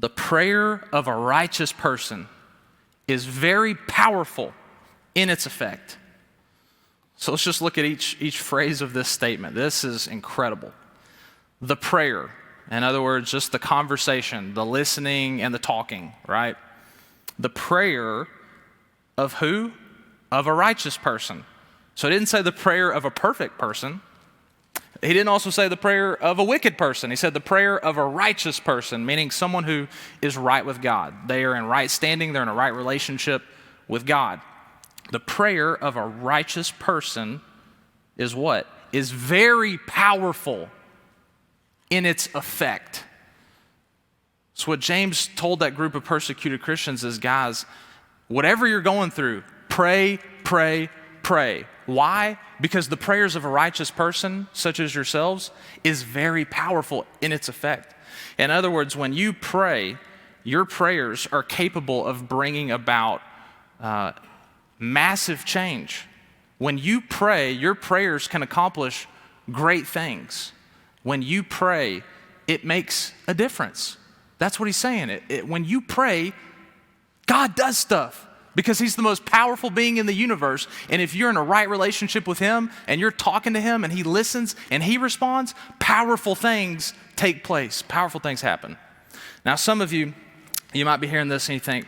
The prayer of a righteous person is very powerful in its effect. So let's just look at each phrase of this statement. This is incredible. The prayer, in other words, just the conversation, the listening and the talking, right? The prayer of who? Of a righteous person. So it didn't say the prayer of a perfect person. He didn't also say the prayer of a wicked person. He said the prayer of a righteous person, meaning someone who is right with God. They are in right standing. They're in a right relationship with God. The prayer of a righteous person is what? Is very powerful in its effect. So what James told that group of persecuted Christians is, guys, whatever you're going through, pray, pray, pray. Why? Because the prayers of a righteous person, such as yourselves, is very powerful in its effect. In other words, when you pray, your prayers are capable of bringing about massive change. When you pray, your prayers can accomplish great things. When you pray, it makes a difference. That's what he's saying. When you pray, God does stuff. Because he's the most powerful being in the universe. And if you're in a right relationship with him and you're talking to him and he listens and he responds, powerful things take place. Powerful things happen. Now, some of you might be hearing this and you think,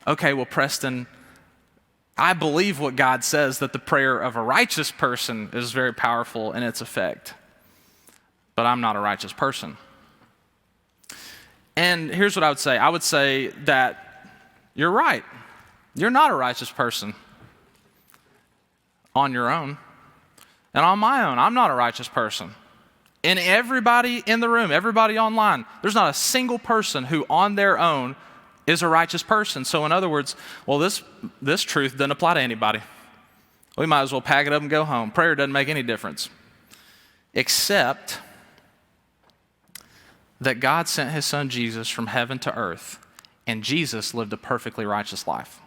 okay, well, Preston, I believe what God says, that the prayer of a righteous person is very powerful in its effect. But I'm not a righteous person. And here's what I would say. I would say that you're right. You're not a righteous person on your own. And on my own, I'm not a righteous person. And everybody in the room, everybody online, there's not a single person who on their own is a righteous person. So in other words, well, this truth doesn't apply to anybody. We might as well pack it up and go home. Prayer doesn't make any difference. Except that God sent his son Jesus from heaven to earth, and Jesus lived a perfectly righteous life.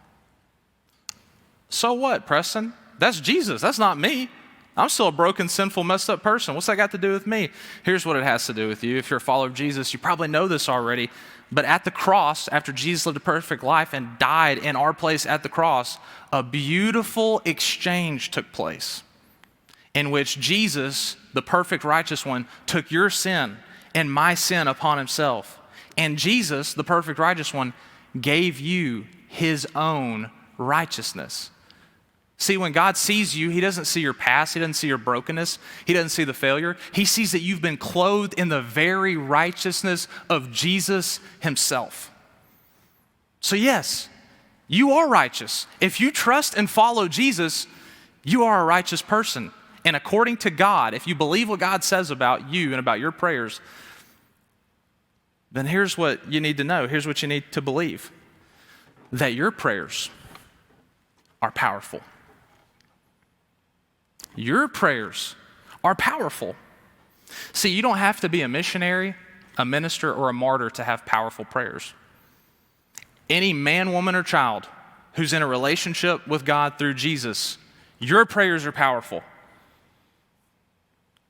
So what, Preston? That's Jesus. That's not me. I'm still a broken, sinful, messed up person. What's that got to do with me? Here's what it has to do with you. If you're a follower of Jesus, you probably know this already. But at the cross, after Jesus lived a perfect life and died in our place at the cross, a beautiful exchange took place in which Jesus, the perfect righteous one, took your sin and my sin upon himself. And Jesus, the perfect righteous one, gave you his own righteousness. See, when God sees you, he doesn't see your past. He doesn't see your brokenness. He doesn't see the failure. He sees that you've been clothed in the very righteousness of Jesus himself. So yes, you are righteous. If you trust and follow Jesus, you are a righteous person. And according to God, if you believe what God says about you and about your prayers, then here's what you need to know. Here's what you need to believe. That your prayers are powerful. Your prayers are powerful. See, you don't have to be a missionary, a minister, or a martyr to have powerful prayers. Any man, woman, or child who's in a relationship with God through Jesus, your prayers are powerful.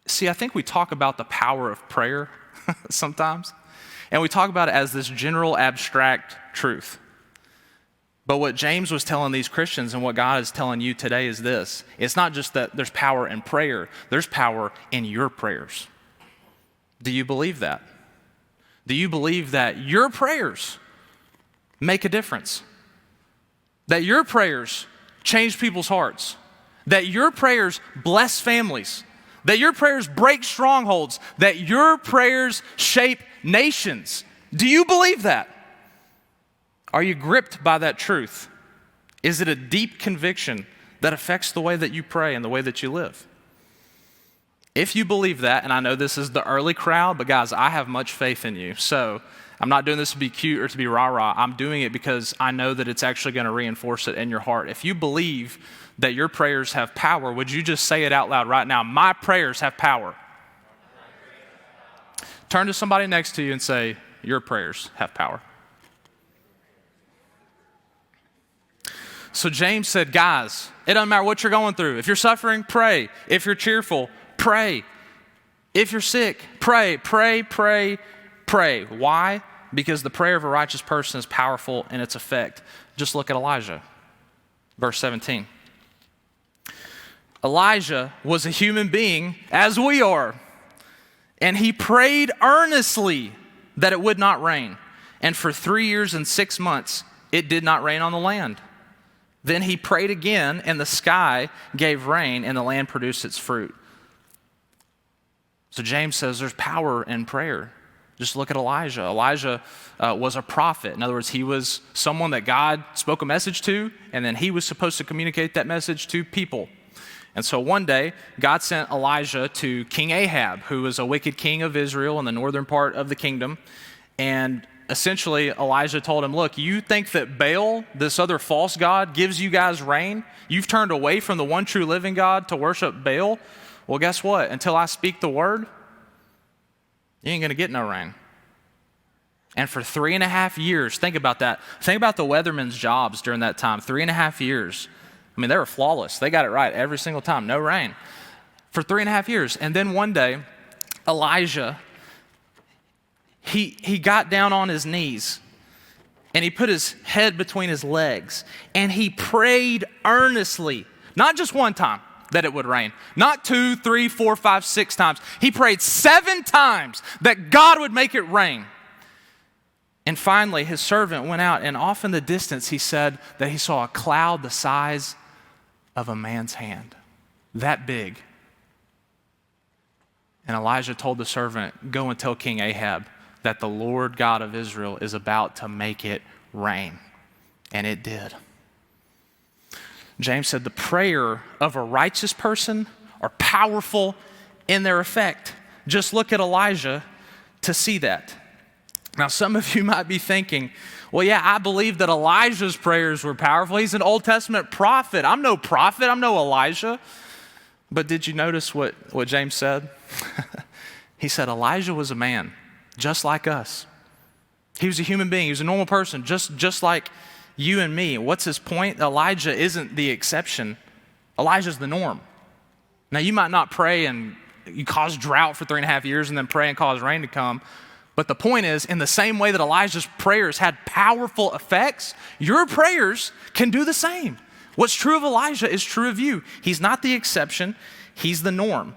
See, I think we talk about the power of prayer sometimes. And we talk about it as this general abstract truth. But what James was telling these Christians and what God is telling you today is this. It's not just that there's power in prayer. There's power in your prayers. Do you believe that? Do you believe that your prayers make a difference? That your prayers change people's hearts? That your prayers bless families? That your prayers break strongholds? That your prayers shape nations? Do you believe that? Are you gripped by that truth? Is it a deep conviction that affects the way that you pray and the way that you live? If you believe that, and I know this is the early crowd, but guys, I have much faith in you. So I'm not doing this to be cute or to be rah-rah. I'm doing it because I know that it's actually going to reinforce it in your heart. If you believe that your prayers have power, would you just say it out loud right now? My prayers have power. Turn to somebody next to you and say, your prayers have power. So James said, guys, it doesn't matter what you're going through. If you're suffering, pray. If you're cheerful, pray. If you're sick, pray. pray. Why? Because the prayer of a righteous person is powerful in its effect. Just look at Elijah. Verse 17. Elijah was a human being as we are, and he prayed earnestly that it would not rain. And for 3 years and 6 months, it did not rain on the land. Then he prayed again, and the sky gave rain, and the land produced its fruit. So James says there's power in prayer. Just look at Elijah. Elijah was a prophet. In other words, he was someone that God spoke a message to, and then he was supposed to communicate that message to people. And so one day, God sent Elijah to King Ahab, who was a wicked king of Israel in the northern part of the kingdom. And essentially, Elijah told him, look, you think that Baal, this other false god, gives you guys rain? You've turned away from the one true living God to worship Baal? Well, guess what? Until I speak the word, you ain't going to get no rain. And for 3.5 years, think about that. Think about the weathermen's jobs during that time, 3.5 years. I mean, they were flawless. They got it right every single time, no rain. For 3.5 years. And then one day, Elijah, he got down on his knees and he put his head between his legs and he prayed earnestly, not just one time that it would rain, not 2, 3, 4, 5, 6 times. He prayed 7 times that God would make it rain. And finally, his servant went out, and off in the distance, he said that he saw a cloud the size of a man's hand, that big. And Elijah told the servant, go and tell King Ahab that the Lord God of Israel is about to make it rain. And it did. James said the prayer of a righteous person are powerful in their effect. Just look at Elijah to see that. Now, some of you might be thinking, well, yeah, I believe that Elijah's prayers were powerful. He's an Old Testament prophet. I'm no prophet. I'm no Elijah. But did you notice what James said? He said Elijah was a man just like us. He was a human being. He was a normal person just like you and me. What's his point? Elijah isn't the exception. Elijah's the norm. Now, you might not pray and you cause drought for 3.5 years and then pray and cause rain to come. But the point is, in the same way that Elijah's prayers had powerful effects, your prayers can do the same. What's true of Elijah is true of you. He's not the exception. He's the norm.